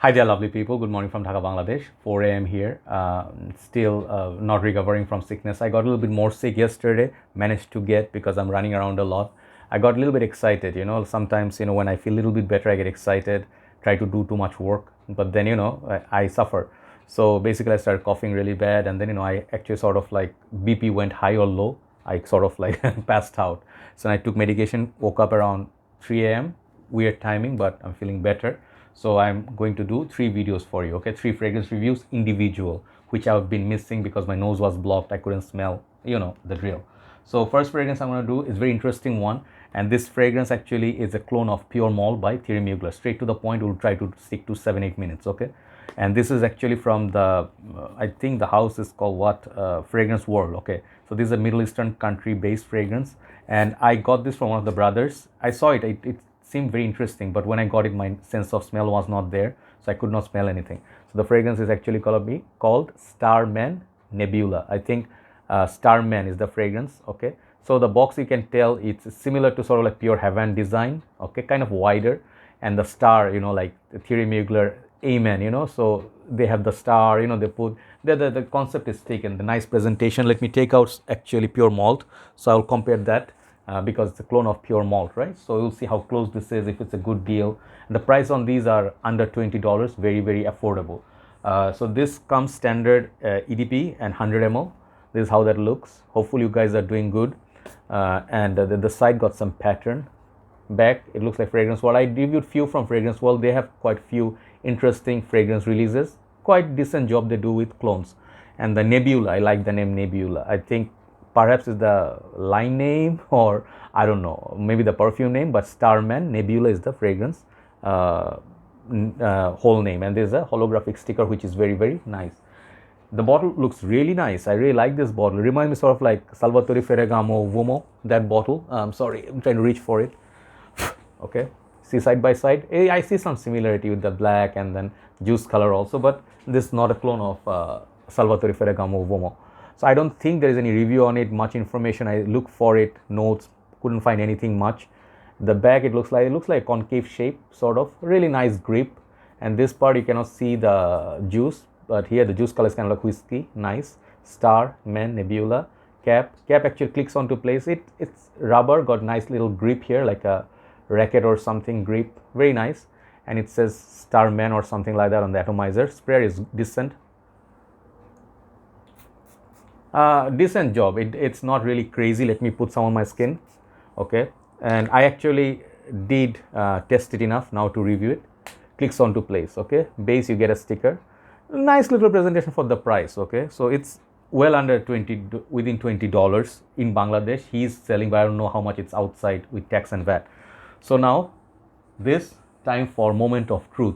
Hi there, lovely people. Good morning from Dhaka, Bangladesh. 4 a.m. here. Still not recovering from sickness. I got a little bit more sick yesterday. Managed to get because I'm running around a lot. I got a little bit excited. Sometimes when I feel a little bit better, I get excited. Try to do too much work, but then I suffer. So basically, I started coughing really bad, and then I actually sort of like BP went high or low. I sort of like passed out. So I took medication. Woke up around 3 a.m. Weird timing, but I'm feeling better. So I'm going to do 3 videos for you, okay? 3 fragrance reviews individual, which I've been missing because my nose was blocked. I couldn't smell, the drill. So first fragrance I'm going to do is very interesting one. And this fragrance actually is a clone of Pure Malt by Thierry Mugler. Straight to the point, we'll try to stick to 7-8 minutes, okay? And this is actually from the, I think the house is called what? Fragrance World, okay? So this is a Middle Eastern country based fragrance. And I got this from one of the brothers. I saw it, it seemed very interesting, but when I got it, my sense of smell was not there, so I could not smell anything. So the fragrance is actually called Men Nebula. I think Men is the fragrance, okay? So the box, you can tell it's similar to sort of like Pure Heaven design, okay, kind of wider, and the star, like Thierry Mugler Amen, so they have the star, they put the concept is taken, the nice presentation. Let me take out actually Pure Malt, so I'll compare that. Because it's a clone of Pure Malt, right? So you'll see how close this is, if it's a good deal. And the price on these are under $20, very, very affordable. So this comes standard EDP and 100 ml. This is how that looks. Hopefully you guys are doing good. And the side got some pattern. Back, it looks like Fragrance World. I reviewed few from Fragrance World. They have quite few interesting fragrance releases. Quite decent job they do with clones. And the Nebula, I like the name Nebula. I think perhaps is the line name, or I don't know, maybe the perfume name, but Starman Nebula is the fragrance whole name. And there's a holographic sticker which is very, very nice. The bottle looks really nice. I really like this bottle. It reminds me sort of like Salvatore Ferragamo Vomo, that bottle. Sorry, I'm trying to reach for it. Okay, see side by side, I see some similarity with the black and then juice color also, but this is not a clone of Salvatore Ferragamo Vomo. So I don't think there is any review on it, much information. I look for it, notes, couldn't find anything much. The back, it looks like concave shape, sort of, really nice grip. And this part you cannot see the juice, but here the juice color is kind of like whiskey, nice. Men Nebula, cap actually clicks onto place. It's rubber, got nice little grip here, like a racket or something grip, very nice. And it says Men or something like that on the atomizer. Sprayer is decent. Decent job. It's not really crazy. Let me put some on my skin, okay? And I actually did test it enough now to review it. Clicks onto place, okay? Base, you get a sticker. Nice little presentation for the price, okay? So it's well under within $20 in Bangladesh. He's selling, but I don't know how much it's outside with tax and VAT. So now this time for moment of truth.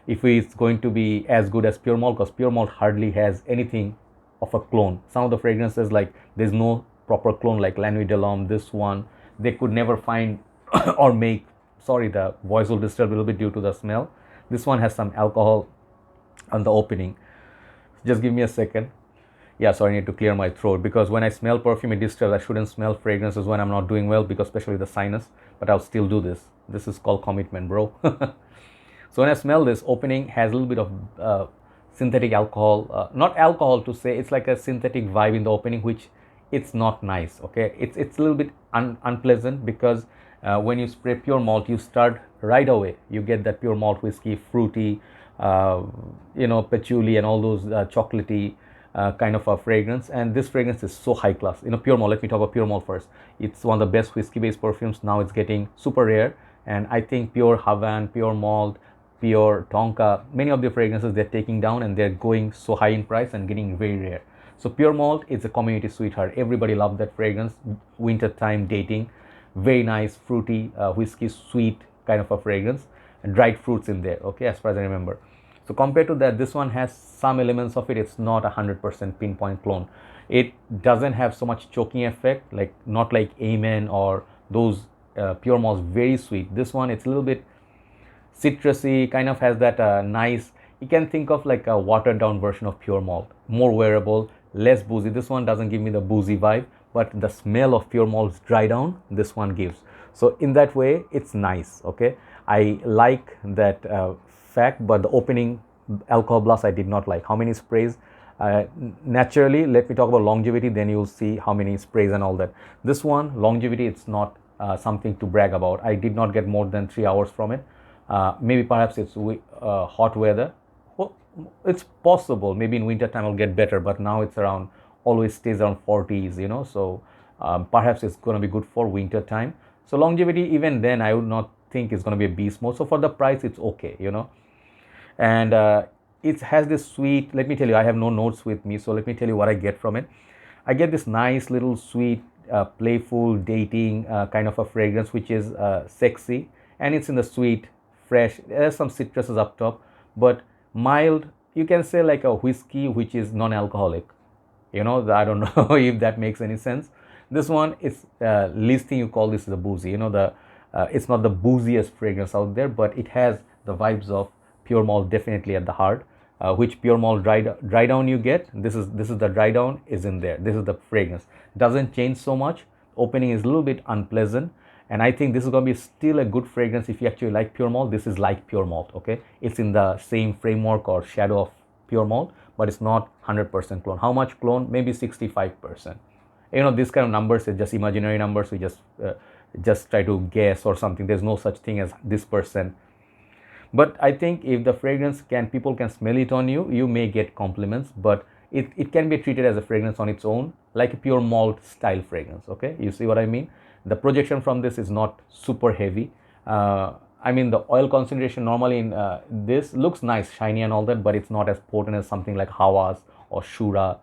If it's going to be as good as Pure Malt, because Pure Malt hardly has anything of a clone. Some of the fragrances, like there's no proper clone, like La Nuit de l'Homme, this one, they could never find or make, sorry, the voice will disturb a little bit due to the smell. This one has some alcohol on the opening. Just give me a second. Yeah, so I need to clear my throat, because when I smell perfume, it disturbs. I shouldn't smell fragrances when I'm not doing well, because especially the sinus, but I'll still do this. This is called commitment, bro. So when I smell this, opening has a little bit of synthetic alcohol, not alcohol to say, it's like a synthetic vibe in the opening, which it's not nice, okay? It's a little bit unpleasant, because when you spray Pure Malt, you start right away, you get that Pure Malt whiskey, fruity, patchouli and all those chocolatey kind of a fragrance. And this fragrance is so high class. Pure Malt, let me talk about Pure Malt first. It's one of the best whiskey based perfumes. Now it's getting super rare, and I think Pure Havan, Pure Malt, Pure Tonka, many of the fragrances they're taking down, and they're going so high in price and getting very rare. So Pure Malt is a community sweetheart. Everybody loves that fragrance. Winter time dating, very nice fruity whiskey sweet kind of a fragrance, and dried fruits in there, okay, as far as I remember. So compared to that, this one has some elements of it. It's not 100% pinpoint clone. It doesn't have so much choking effect, like not like Amen or those Pure Malts, very sweet. This one, it's a little bit citrusy, kind of has that nice, you can think of like a watered down version of Pure Malt, more wearable, less boozy. This one doesn't give me the boozy vibe, but the smell of Pure Malt's dry down, this one gives. So in that way, it's nice. Okay, I like that fact, but the opening alcohol blast I did not like. How many sprays? Naturally, let me talk about longevity, then you'll see how many sprays and all that. This one, longevity, it's not something to brag about. I did not get more than 3 hours from it. Maybe perhaps it's hot weather. Well, it's possible maybe in winter time I'll get better, but now it's around, always stays around 40s, you know, so perhaps it's going to be good for winter time. So longevity, even then I would not think it's going to be a beast mode. So for the price, it's okay, you know. And it has this sweet, let me tell you, I have no notes with me, so let me tell you what I get from it. I get this nice little sweet playful dating kind of a fragrance, which is sexy, and it's in the sweet fresh. There's some citruses up top, but mild, you can say like a whiskey which is non-alcoholic, you know. I don't know if that makes any sense. This one is least thing you call this is a boozy, you know. The it's not the booziest fragrance out there, but it has the vibes of pure malt definitely at the heart. Which pure malt dry down you get, this is the dry down is in there. This is the fragrance, doesn't change so much. Opening is a little bit unpleasant, and I think this is going to be still a good fragrance if you actually like pure malt. This is like pure malt. Okay, it's in the same framework or shadow of pure malt, but it's not 100% clone. How much clone? Maybe 65%. You know, this kind of numbers are just imaginary numbers. We just try to guess or something. There's no such thing as this percent. But I think if the fragrance people can smell it on you, you may get compliments, but it can be treated as a fragrance on its own, like a pure malt style fragrance. Okay, you see what I mean? The projection from this is not super heavy. I mean, the oil concentration normally in this looks nice, shiny and all that, but it's not as potent as something like Hawas or Shura.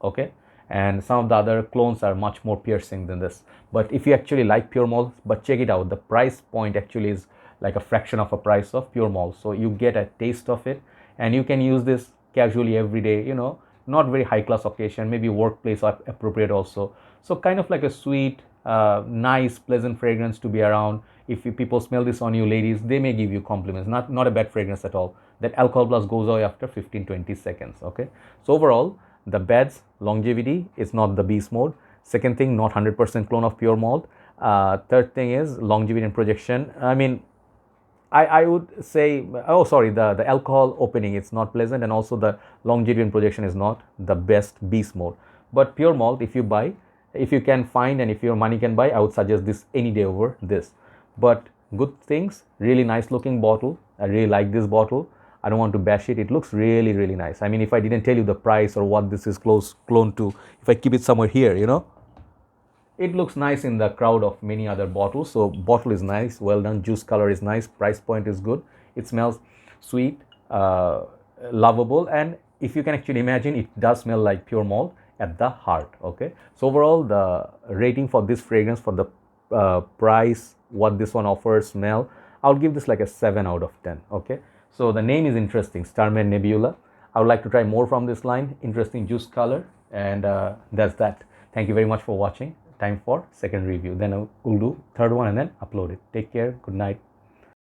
Okay, and some of the other clones are much more piercing than this. But if you actually like pure malt, but check it out, the price point actually is like a fraction of a price of pure malt, so you get a taste of it, and you can use this casually every day, you know, not very high class occasion, maybe workplace appropriate also. So kind of like a sweet nice pleasant fragrance to be around. If people smell this on you, ladies, they may give you compliments. Not a bad fragrance at all. That alcohol blast goes away after 15-20 seconds. Okay, so overall the bads, longevity is not the beast mode. Second thing, not 100% clone of pure malt. Third thing is longevity and projection. I mean, I would say, oh sorry, the alcohol opening, it's not pleasant, and also the longevity and projection is not the best beast mode. But pure malt, if you can find and if your money can buy, I would suggest this any day over this. But good things, really nice looking bottle. I really like this bottle. I don't want to bash it. It looks really, really nice. I mean, if I didn't tell you the price or what this is clone to, if I keep it somewhere here, you know, it looks nice in the crowd of many other bottles. So bottle is nice, well done, juice color is nice, price point is good, it smells sweet, lovable, and if you can actually imagine, it does smell like pure malt at the heart. Okay, so overall the rating for this fragrance, for the price, what this one offers, smell, I'll give this like a 7 out of 10. Okay, so the name is interesting, Men Nebula. I would like to try more from this line. Interesting juice color, and that's that. Thank you very much for watching. Time for second review, then we'll do third one and then upload it. Take care, good night.